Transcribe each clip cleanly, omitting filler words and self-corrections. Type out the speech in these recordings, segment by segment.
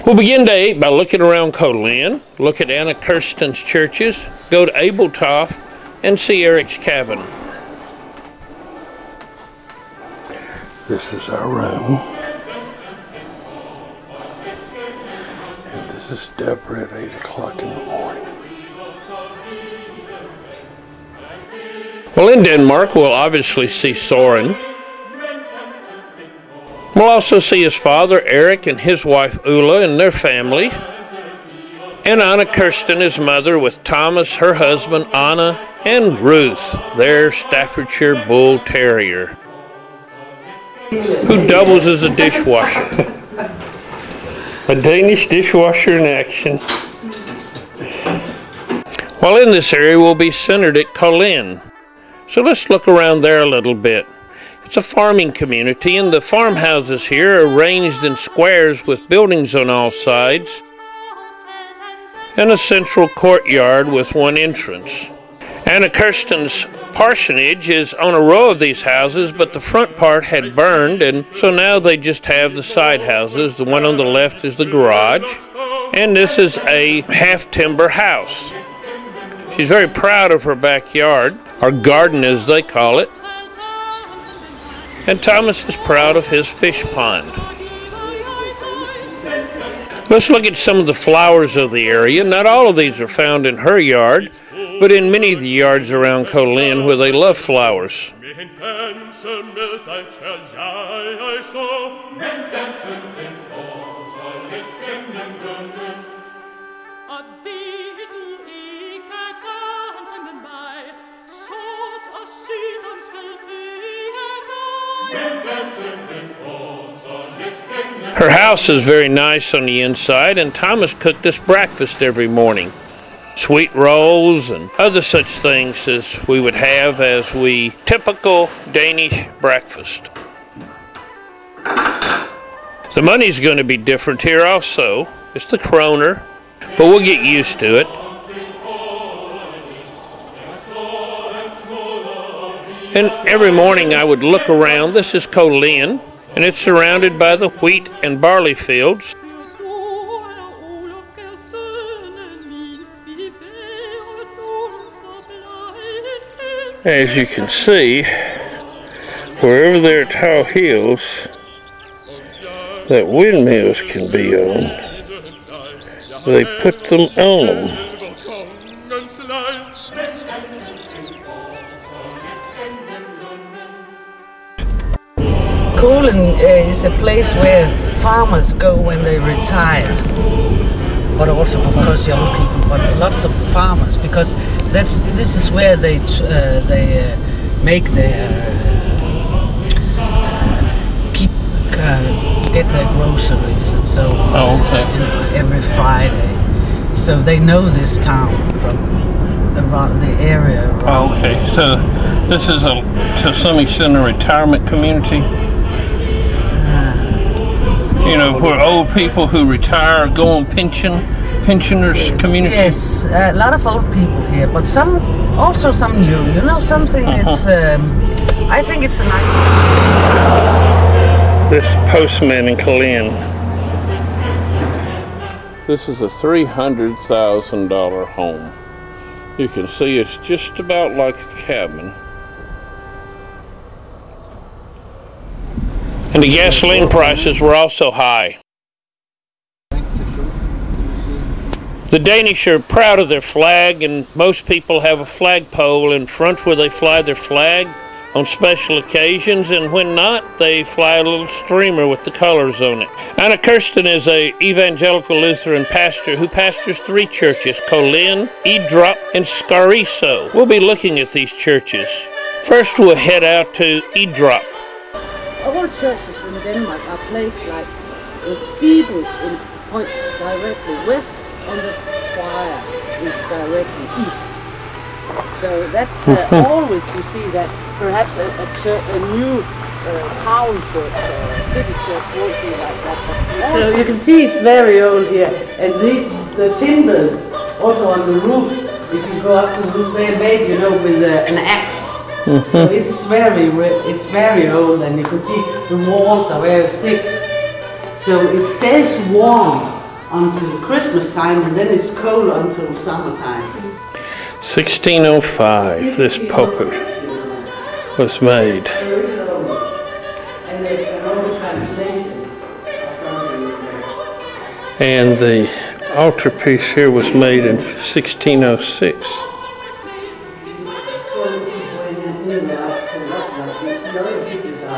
We'll begin day 8 by looking around Colin, look at Anna Kirsten's churches, go to Abeltoft, and see Eric's cabin. This is our room. And this is Deborah at 8 o'clock in the morning. Well, in Denmark, we'll obviously see Soren. We'll also see his father, Eric, and his wife, Ulla, and their family. And Anna Kirsten, his mother, with Thomas, her husband, Anna, and Ruth, their Staffordshire Bull Terrier, who doubles as a dishwasher. A Danish dishwasher in action. While in this area, we'll be centered at Colin. So let's look around there a little bit. It's a farming community, and the farmhouses here are arranged in squares with buildings on all sides, and a central courtyard with one entrance. Anna Kirsten's parsonage is on a row of these houses, but the front part had burned, and so now they just have the side houses. The one on the left is the garage, and this is a half-timber house. She's very proud of her backyard, or garden as they call it. And Thomas is proud of his fish pond. Let's look at some of the flowers of the area. Not all of these are found in her yard, but in many of the yards around Colin where they love flowers. Her house is very nice on the inside, and Thomas cooked us breakfast every morning. Sweet rolls and other such things as we would have as we typical Danish breakfast. The money's going to be different here also. It's the kroner, but we'll get used to it. And every morning I would look around. This is Colin, and it's surrounded by the wheat and barley fields. As you can see, wherever there are tall hills that windmills can be on, they put them on them. Colin is a place where farmers go when they retire, but also of course young people, but lots of farmers, because this is where they make their get their groceries and so on. Every Friday, so they know this town from around the area around. Okay, so this is to some extent a retirement community. You know, where old people who retire go on pensioners community. Yes, a lot of old people here, but also some new. You know, something is. I think it's a nice. This postman in Colin. This is a $300,000 home. You can see it's just about like a cabin. And the gasoline prices were also high. The Danish are proud of their flag, and most people have a flagpole in front where they fly their flag on special occasions, and when not, they fly a little streamer with the colors on it. Anna Kirsten is an evangelical Lutheran pastor who pastors 3 churches, Colin, Idrup, and Skariso. We'll be looking at these churches. First, we'll head out to Idrup. All churches in Denmark are placed like the steeple in points directly west, and the choir is directly east. So that's always you see that perhaps a new town church or city church won't be like that. So you can see it's very old here, and the timbers also on the roof. If you go up to the roof, they're made, you know, with an axe. So it's very old, and you can see the walls are very thick, so it stays warm until Christmas time, and then it's cold until summertime. 1605, this pulpit was made. And there's an old translation of something there. And the altarpiece here was made in 1606.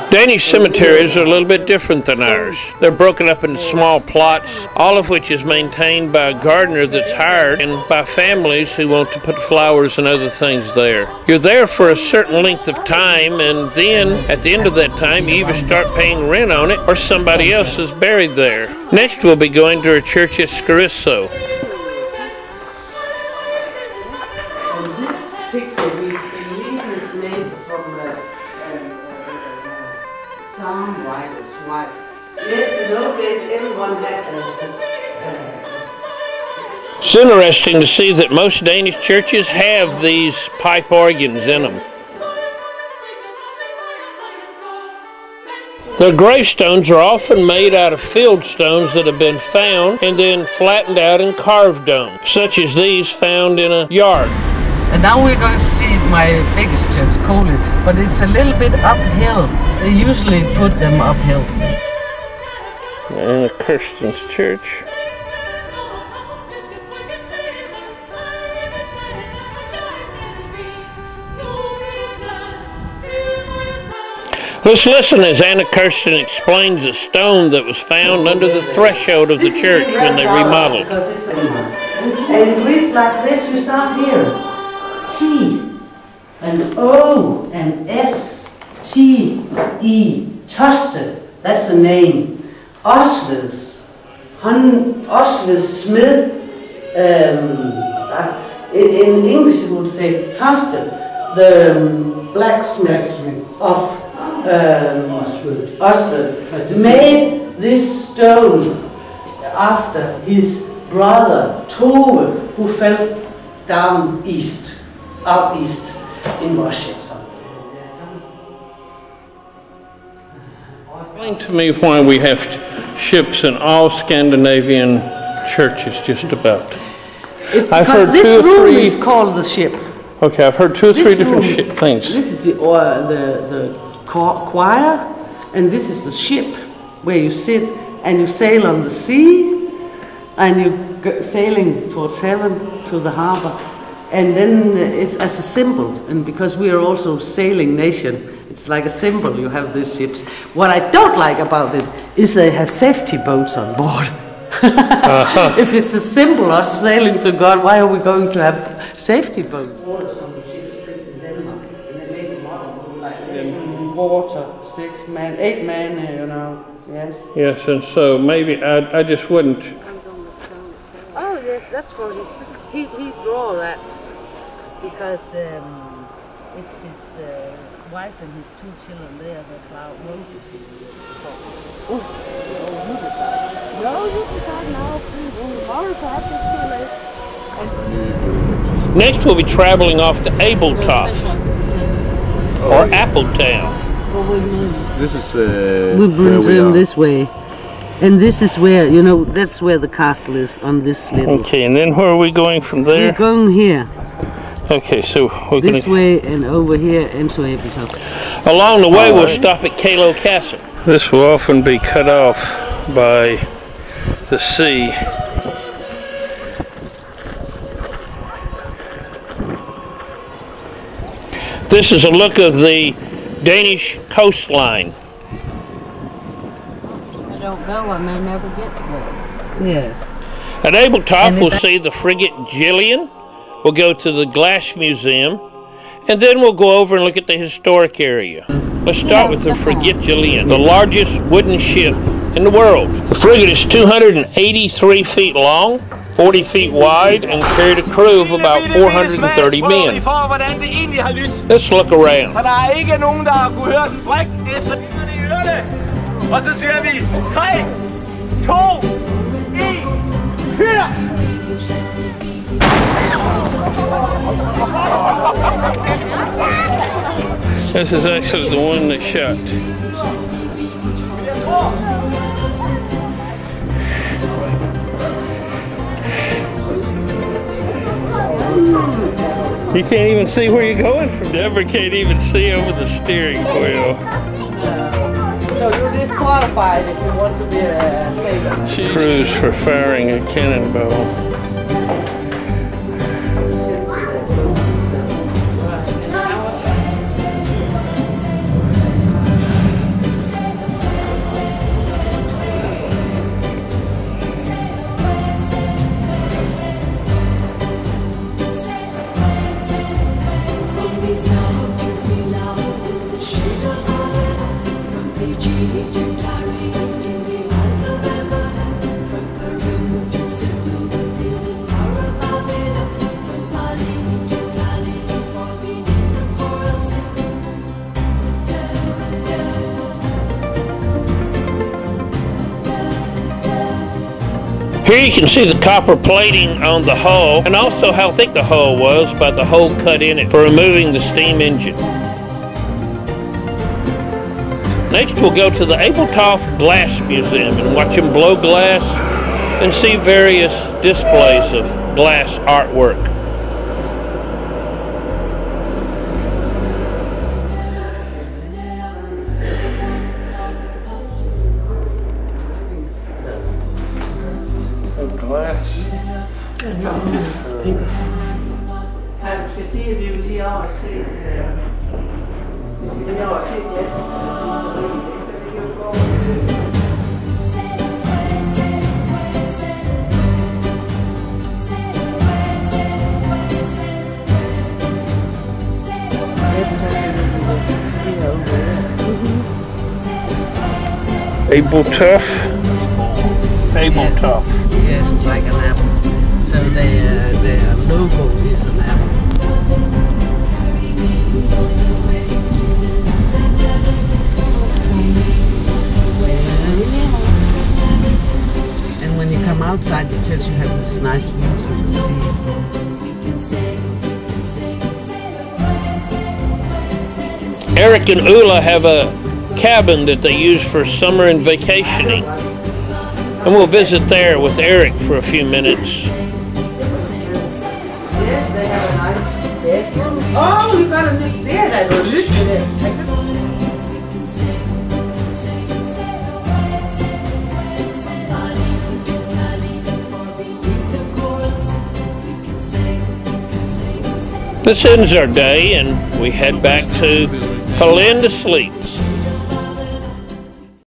Danish cemeteries are a little bit different than ours. They're broken up into small plots, all of which is maintained by a gardener that's hired and by families who want to put flowers and other things there. You're there for a certain length of time, and then at the end of that time you either start paying rent on it or somebody else is buried there. Next we'll be going to a church at Skarisso. And this picture we believe is made from Psalm writer's wife. Yes, in those days everyone had It's interesting to see that most Danish churches have these pipe organs in them. Their gravestones are often made out of field stones that have been found and then flattened out and carved on, such as these found in a yard. And now we're going to see my biggest church, Kålin, but it's a little bit uphill. They usually put them uphill. And a Kirsten's church. Let's listen as Anna Kirsten explains the stone that was found under the threshold of the church when they remodeled. And it reads like this, you start here. T and O and S, T, E, Toste, that's the name. Osles, Osles Smith, in English you would say Toste, the blacksmith of Oswald, made this stone after his brother Tove, who fell down out east in Russia or something. Explain to me why we have ships in all Scandinavian churches, just about. It's because this room is called the ship. Okay, I've heard two or three different things. This is the choir, and this is the ship where you sit and you sail on the sea, and you go sailing towards heaven to the harbor. And then it's as a symbol, and because we are also sailing nation, it's like a symbol. You have these ships. What I don't like about it is they have safety boats on board. If it's a symbol of sailing to God, why are we going to have safety boats? Water, 6 men, 8 men, you know, yes. Yes, and so maybe I just wouldn't. Oh yes, that's what he draw that because it's his wife and his 2 children there that flower roses. Oh, you decide. No, you decide now, please. Tomorrow perhaps it's too late. Next we'll be traveling off to Abeltoft or Appletown. This is we bring in this way, and this is where, you know, that's where the castle is, on this little. Okay, and then where are we going from there? We're going here. Okay, so we're this way and over here into Abeltoft. Along the way, we'll stop at Kalo Castle. This will often be cut off by the sea. This is a look of the Danish coastline. I don't go, I may never get to go. Yes. At Abeltoft, we'll see the frigate Gillian. We'll go to the Glass Museum, and then we'll go over and look at the historic area. Let's start with the frigate Gillian, the largest wooden ship in the world. The frigate is 283 feet long, 40 feet wide, and carried a crew of about 430 men. Let's look around. For der ikke nogen, der har kunne høre den brik efter dingerne i ørerne. Og så siger vi 3, 2, 1, fyr! This is actually the one they shot. You can't even see where you're going from. Deborah can't even see over the steering wheel. So you're disqualified if you want to be a sailor. Cruise for firing a cannonball. Here you can see the copper plating on the hull and also how thick the hull was by the hole cut in it for removing the steam engine. Next we'll go to the Abeltoft Glass Museum and watch them blow glass and see various displays of glass artwork. Abeltoft. Yes, like an apple. So their logo is an apple. And when you come outside the church, you have this nice view to the seas. Eric and Ulla have a cabin that they use for summer and vacationing. And we'll visit there with Eric for a few minutes. Yes, they have a nice bedroom. Oh, you got a new bed. I don't look at it. This ends our day and we head back to Culzean to sleep.